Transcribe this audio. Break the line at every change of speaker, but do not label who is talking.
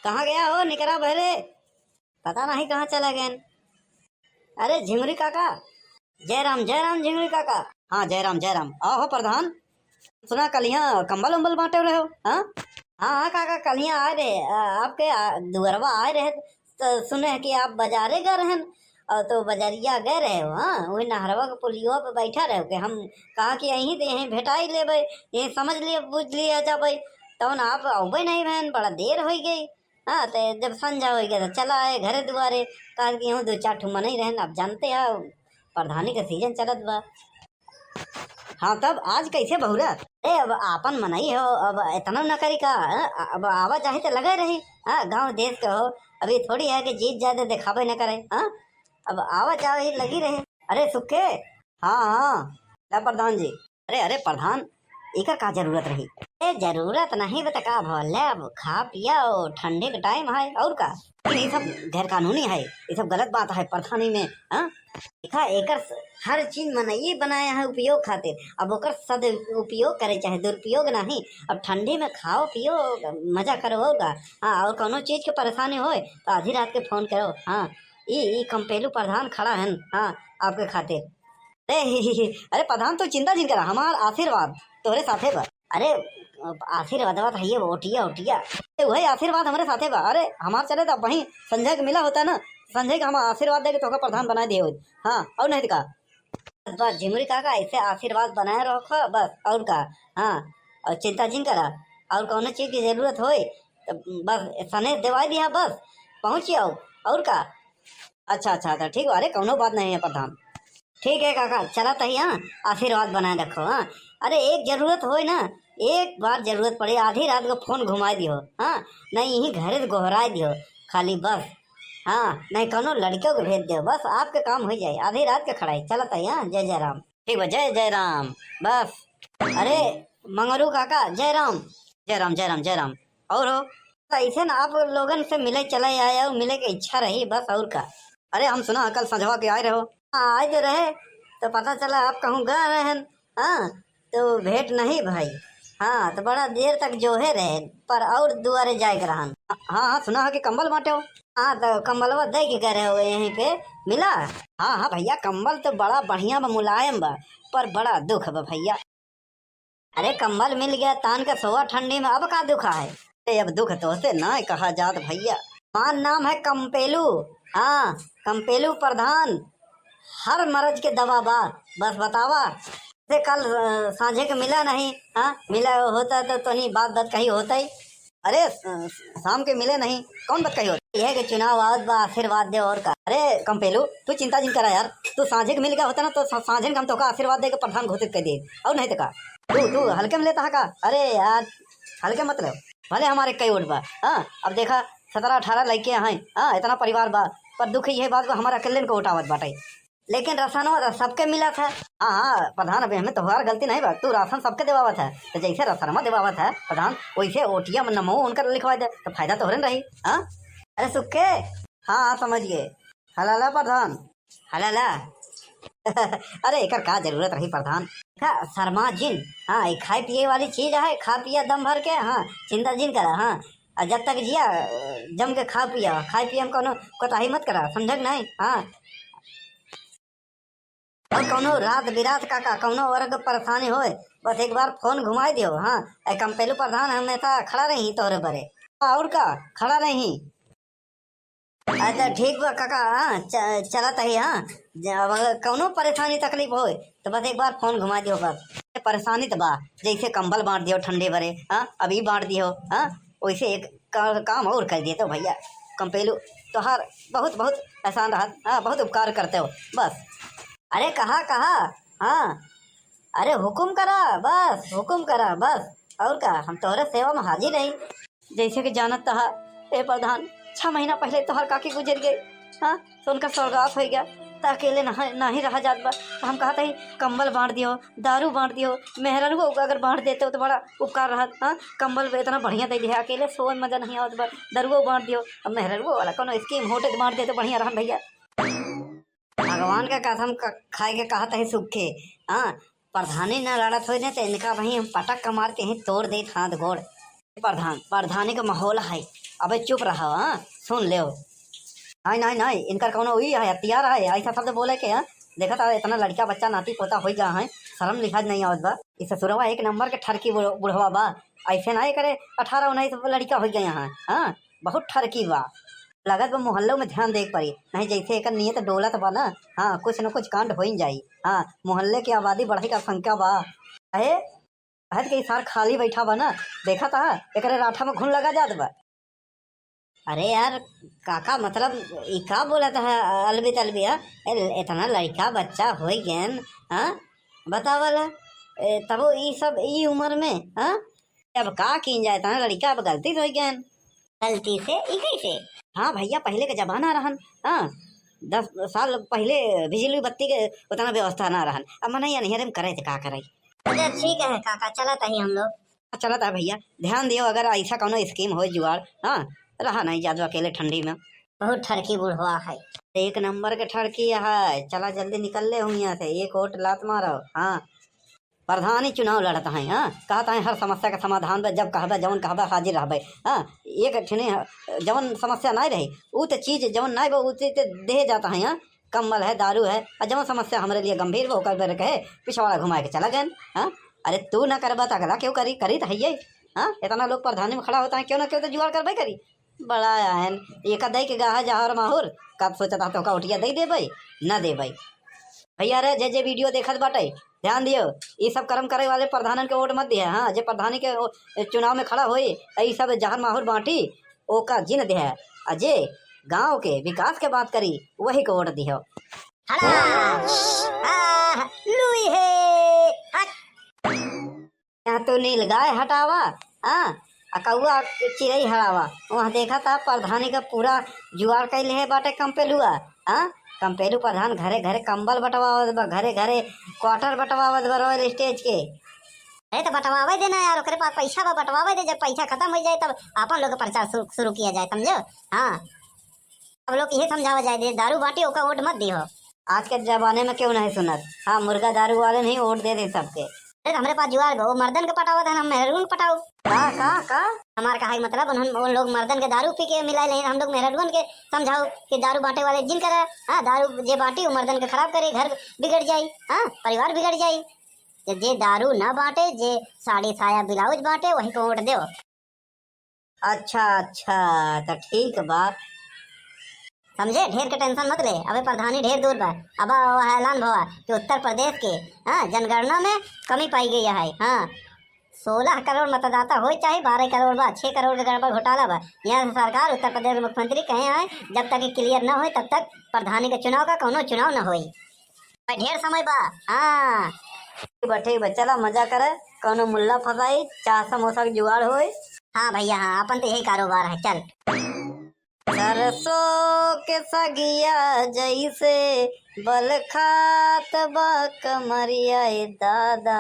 कहाँ गया हो निकरा बहरे? पता नहीं कहाँ चला गए। अरे झिंगुरी काका, जय राम झिंगुरी काका। हाँ जय राम आओ हो प्रधान। सुना कल यहाँ कंबल उम्बल बांटे रहे हो? हाँ हाँ हाँ काका, कल यहाँ आए रहे आपके दुअरवा आए रहे तो सुने कि आप बाजारे गए रहन। और तो बाजारिया गए रहे हो? हाँ वही नहरवा के पुलियो पे बैठा रहे के हम कहा कि यहीं तो यहीं भेटाई लेबै, यहीं समझ लिए बुझ लिए जब तब आप अबे नहीं बहन, बड़ा देर हो गई। हाँ तो जब संझा हो गया तो चला आए घरे दुआरे। कहा कि हूँ दो चार ठू मन ही रहन, अब जानते हो प्रधानी का सीजन चलत बा। हाँ तब आज कैसे बहुरा? अरे अब आपन मनई हो, अब इतना न करी का? अब आवा चाहे तो लगे रही। हाँ गांव देश के हो, अभी थोड़ी है कि जीत ज्यादा दिखावे न करे। हाँ अब आवा चाहे लगी रहे। अरे सुखे। हाँ हाँ क्या प्रधान जी? अरे अरे प्रधान, इकर का जरूरत रही? ए जरूरत नहीं बता का भले, अब खा पिया और ठंडे का टाइम है और का। ये सब गैर कानूनी है, ये सब गलत बात है प्रधानी में। हाँ देखा एकर हर चीज मनई बनाया है उपयोग खातिर, अब ओकर सद उपयोग करे चाहे दुरुपयोग नहीं। अब ठंडी में खाओ पियो मजा करो होगा। हाँ और कोनो चीज के परेशानी हो तो आधी रात के फोन करो। हाँ ई कंपेलू प्रधान खड़ा है। हाँ आपके खातिर। अरे प्रधान तो चिंता जिन करा, हमार आशीर्वाद तोहरे साथे बा। अरे आशीर्वाद है ये ओटिया ओटिया, वही आशीर्वाद हमारे साथे बा। अरे हमार चले तो वही संजय के मिला होता ना, संजय का हम आशीर्वाद दे के तो प्रधान बना दिए। हाँ और नहीं का बस झिमुरी काका ऐसे आशीर्वाद बनाए रखो बस और का। हाँ और चिंता जिन करा, और कौन चीज की जरूरत हो तो बस सने दवाई दिया बस पहुँच आओ और का। अच्छा अच्छा अच्छा ठीक है। अरे कौनो बात नहीं है प्रधान, ठीक है काका चला तही। हाँ आशीर्वाद बनाए रखो। हाँ अरे एक जरूरत हो ना, एक बार जरूरत पड़े आधी रात को फोन घुमा दियो। हाँ नहीं यही घरे गोहरा दियो खाली बस। हाँ नहीं कोनो लड़कियों को भेज दो बस, आपके काम हो जाए। आधी रात के खड़ाई चला तही। हाँ जय राम। ठीक है जय राम बस। अरे मंगरू काका जय राम जय राम। और हो तो ऐसे ना आप लोगन से मिले चले आए और मिले की इच्छा रही बस और का। अरे हम सुना कल संझवा के आए रहो। हाँ आए जो रहे तो पता चला आप कहूँ गए रहे। हाँ तो भेंट नहीं भाई। हाँ तो बड़ा देर तक जो है रहे पर और दुआरे जाए के रहन। हाँ हाँ सुना है कि कंबल बांटे हो। हाँ तो कंबलवा दे के गए हो यहीं पे मिला? हाँ हाँ भैया कंबल तो बड़ा बढ़िया बा, मुलायम बा, पर बड़ा दुख बा भैया। अरे कंबल मिल गया तान का सोवा ठंडी में, अब का दुख है? अरे अब दुख तो से ना कहा जात भैया। मान नाम है कंपेलू। हाँ कंपेलू प्रधान, हर मर्ज के दवा बा बस बतावा से कल सांझे के मिला नहीं। हाँ मिला होता तो नहीं बात बात कही होता ही। अरे शाम के मिले नहीं कौन बात कही होती है कि चुनाव आवत बा आशीर्वाद दे और का। अरे कंपेलू तू चिंता जिन करा यार, तू सांझे के मिल गया होता ना तो सांझे के हम तो का आशीर्वाद दे के प्रधान घोषित कर दे और नहीं तो का तू हल्के में लेता है का? अरे यार हल्के मत लो, भले हमारे कई वोट बा। हाँ अब देखा 17-18 लड़के हैं। हाँ इतना परिवार बा, पर दुख यह बात को हमारा अकेले को उठावत बाटे, लेकिन राशन सबके मिला था। हाँ हाँ प्रधान अभी हमें तुम्हारा गलती नहीं बा, तू राशन सबके देवावत है तो जैसे राशन देवावत है प्रधान वैसे ओटिया में नमो उनकर लिखवा दे तो फायदा तो हो रही। हाँ अरे सुखे। हाँ हाँ समझ गए। हलाला प्रधान हलाला। अरे एक का जरूरत रही प्रधान? शर्मा जिन। हाँ ये खाए पिए वाली चीज है, खा पिया दम भर के। हाँ चिंता जिन करा। हाँ और जब तक जिया जम के खा पिया, खाए पिया में कोनो कोताही मत करा समझक नहीं। हाँ और कौनो रात बिरात का कौनो वर्ग परेशानी होए बस एक बार फोन घुमाई दियो। हाँ कंपेलू प्रधान हमेशा खड़ा रही तोहरे बरे। और का खड़ा रही। अच्छा ठीक बा काका। हाँ चला तही। हाँ जब अगर कौनो परेशानी तकलीफ होए तो बस एक बार फोन घुमा दियो बस। परेशानी तो बा जैसे कंबल बांट दियो ठंडे भरे। हाँ अभी बांट दियो। हाँ वैसे एक काम और कर दिए तो भैया कंपेलू तोहार बहुत बहुत एहसान रहा। हाँ बहुत उपकार करते हो बस। अरे कहा। हाँ अरे हुकुम करा बस, हुकुम करा बस और का। हम तोहरे सेवा में हाजिर रही। जैसे कि जानत तहा ए प्रधान 6 महीना पहले तोहर काकी गुजर गई। हाँ तो उनका स्वर्गवास हो गया तो अकेले नहीं रहा जात बा, तो हम कहा था कंबल बांट दियो, दारू बांट दियो, मेहरन को अगर बांट देते हो तो बड़ा उपकार रहा। हाँ कंबल इतना बढ़िया दे दिया, अकेले सोए मजा नहीं आवत बा, दारुओ बांट दियो। अब मेहरन वाला कोनो स्कीम होटे बांट दे तो बढ़िया रहा भैया। भगवान का कसम खाए के कहा था सुखे। हाँ प्रधानी न लड़त हो तो इनका वही हम पटक का मार के ही तोड़ दे हाथ गोड़। प्रधान प्रधानी का माहौल है। अबे चुप रहा, हाँ सुन ले। नहीं नहीं नहीं, इनका कौनो वही है, हथियार है, ऐसा शब्द बोले के। हाँ देखा था इतना लड़का बच्चा नाती पोता हो गया है, शर्म लिहाज नहीं आवत बा। इस ससुरवा एक नंबर के ठरकी बुढ़वा बा। ऐसे ना करे 18-19 लड़का हो गया है। हाँ बहुत ठरकी बा। लगत बा मोहल्लों में ध्यान देख पड़ी, नहीं जैसे एक नियत डोलत बा ना। हाँ कुछ न कुछ कांड हो ही जाई। हाँ मोहल्ले की आबादी बढ़े का शंका बा। अरे हद के सार खाली बैठा बा ना, देखा था एक राठा में घुन लगा जात बा। अरे यार काका मतलब ई का बोला था अलबी तलबी। इतना लड़का बच्चा हो गन। हाँ बतावला तब ई सब ई उम्र में। हाँ अब का किन जाए इतना लड़का, अब गलती से हो गन। गलती से ई कैसे? हाँ भैया पहले के जमाना रहन। हाँ 10 साल पहले बिजली बत्ती के उतना व्यवस्था ना रहन। अब मना नहीं हम करे थे का करे। अच्छा ठीक है काका, चला था ही हम लोग। चला था भैया, ध्यान दियो अगर ऐसा कोनो स्कीम हो जुआड़। हाँ रहा नहीं जादू अकेले ठंडी में। बहुत ठरकी बुढ़वा है, एक नंबर के ठरकी है। चला जल्दी निकल ले हूँ यहाँ से, एक वोट लात मारो। हाँ प्रधानी चुनाव लड़ता है। हाँ कहता है हर समस्या का समाधान पे जब कहबे जवन कहबे हाजिर रहबे। हाँ एक ठने जवन समस्या नहीं रही वो तो चीज जवन नहीं वो दे जाता है। हाँ कम्बल है, दारू है, और जवन समस्या हमारे लिए गंभीर वो कर कहे पिछवाड़ा घुमा के चला गए। हाँ अरे तू ना करबा तो अगला क्यों करी, करी तो है ये। हाँ इतना लोग प्रधानी में खड़ा होता है, क्यों ना क्यों तो जुगाड़ करबे करी। बड़ा है एक दई के गाह जहर माहौर कब सोचा था तो उठिया दे भाई ना दे भाई। भैया रे जे वीडियो देखत बाटे ध्यान दियो, ये सब कर्म करे वाले प्रधानन के वोट मत दिया। हाँ जे प्रधानी के चुनाव में खड़ा होई यही सब जहर माहौर बांटी ओका जिन दे। अजय गांव के विकास के बात करी वही को वोट दियो। यहाँ तो नील गाय हटावा। हाँ कौआ चिड़ई हड़ावा। वहाँ देखा था प्रधानी का पूरा जुआर कैले है बाटे कंपेलुआ। हाँ कंपेलू प्रधान घरे घरे कंबल बटवावत बा, घरे घरे क्वार्टर बटवावत बा रॉयल स्टेज के। अरे तो बटवावे देना यार, ओकरे पास पैसा बा बटवावे दे, जब पैसा खत्म हो जाए तब अपन लोग का प्रचार शुरू किया जाए, समझो। हाँ अब लोग ये समझावा जाए दे दारू बाटी ओका वोट मत दियो। आज के जमाने में क्यों नहीं सुनत। हाँ मुर्गा दारू वाले नहीं वोट दे सबके। अरे हमारे पास जुआर वो मर्दन के पटावा था, हम मेहरून पटाओ का हमारे का मतलब उन लोग मर्दन के दारू पी के मिला ले, हम लोग मेहरून के समझाओ कि दारू बांटे वाले जिन करा। हाँ दारू जे बांटी वो मर्दन के खराब करे, घर बिगड़ जाये। हाँ परिवार बिगड़ जाये। जे दारू ना बांटे, जे साड़ी साया ब्लाउज बांटे वही को वोट दो। अच्छा अच्छा तो ठीक बात समझे, ढेर के टेंशन मत ले। अबे प्रधानी ढेर दूर बा। अब ऐलान भवा कि उत्तर प्रदेश के हाँ जनगणना में कमी पाई गई है। हाँ 16 करोड़ मतदाता हो चाहे 12 करोड़ बा, 6 करोड़ का गड़बड़ घोटाला बा। यहाँ से सरकार उत्तर प्रदेश के मुख्यमंत्री कहे हैं जब तक क्लियर न हो तब तक प्रधानी के चुनाव का कोनो चुनाव न हो। ढेर समय बा। हाँ बैठे चला मजा करे, कोनो मुल्ला फसाई चाह समोसा के जुगाड़ हो। हाँ भैया हाँ अपन तो यही कारोबार है। चल सरसों के सगिया जैसे बल खात बा कमरिया दादा।